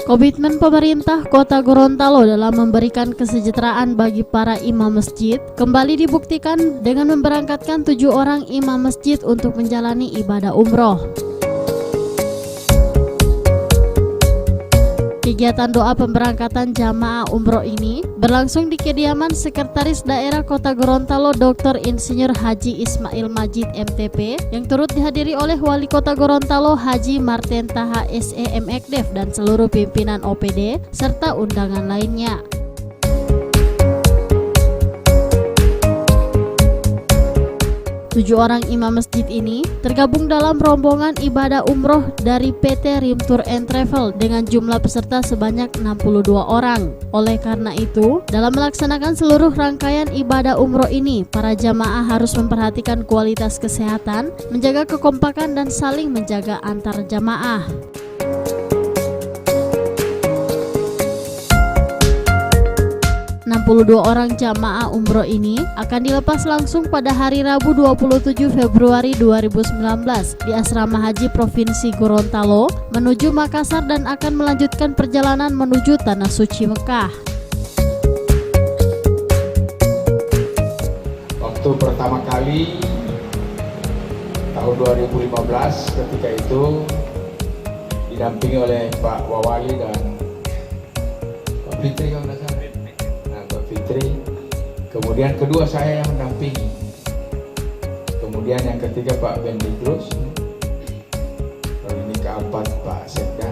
Komitmen pemerintah Kota Gorontalo dalam memberikan kesejahteraan bagi para imam masjid kembali dibuktikan dengan memberangkatkan 7 orang imam masjid untuk menjalani ibadah umroh. Kegiatan doa pemberangkatan jamaah umroh ini berlangsung di kediaman Sekretaris Daerah Kota Gorontalo Dr. Insinyur Haji Ismail Majid MTP yang turut dihadiri oleh Wali Kota Gorontalo Haji Marten Taha SEM Ekdef dan seluruh pimpinan OPD serta undangan lainnya. 7 orang imam masjid ini tergabung dalam rombongan ibadah umroh dari PT Rim Tour and Travel dengan jumlah peserta sebanyak 62 orang. Oleh karena itu, dalam melaksanakan seluruh rangkaian ibadah umroh ini, para jamaah harus memperhatikan kualitas kesehatan, menjaga kekompakan dan saling menjaga antar jamaah. 62 orang jamaah umroh ini akan dilepas langsung pada hari Rabu 27 Februari 2019 di Asrama Haji Provinsi Gorontalo menuju Makassar dan akan melanjutkan perjalanan menuju Tanah Suci Mekah. Waktu pertama kali tahun 2015 ketika itu didampingi oleh Pak Wawali dan Pak Fitri, kemudian kedua saya yang mendampingi, kemudian yang ketiga Pak Bendidrus, lalu ini keempat Pak Sekda,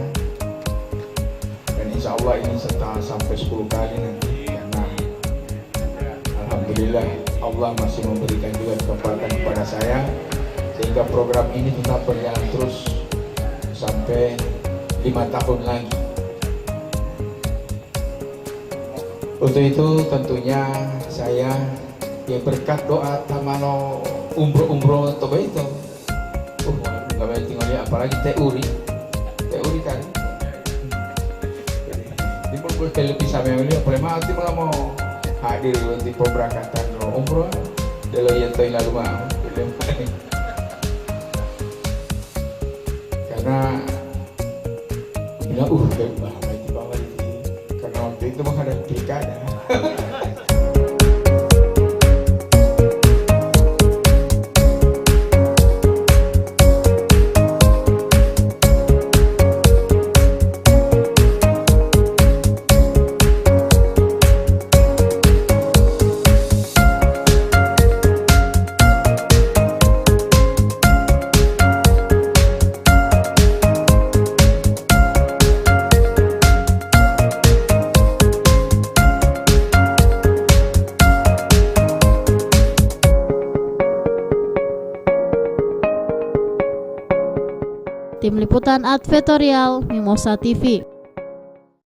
dan insya Allah ini sampai 10 kali nanti, karena alhamdulillah Allah masih memberikan juga kesempatan kepada saya sehingga program ini tetap berjalan terus sampai 5 tahun lagi. Untuk itu tentunya saya berkat doa tamano umroh toba itu. Nggak boleh tinggalnya apalagi teori kan. Di pun lebih sama ini boleh mati malah mau hadir di pemberangkatan umroh. Delo yang tahu lalu mau. Karena bilang karena waktu itu menghadapi pilkada. Tim Liputan Advertorial Mimosa TV.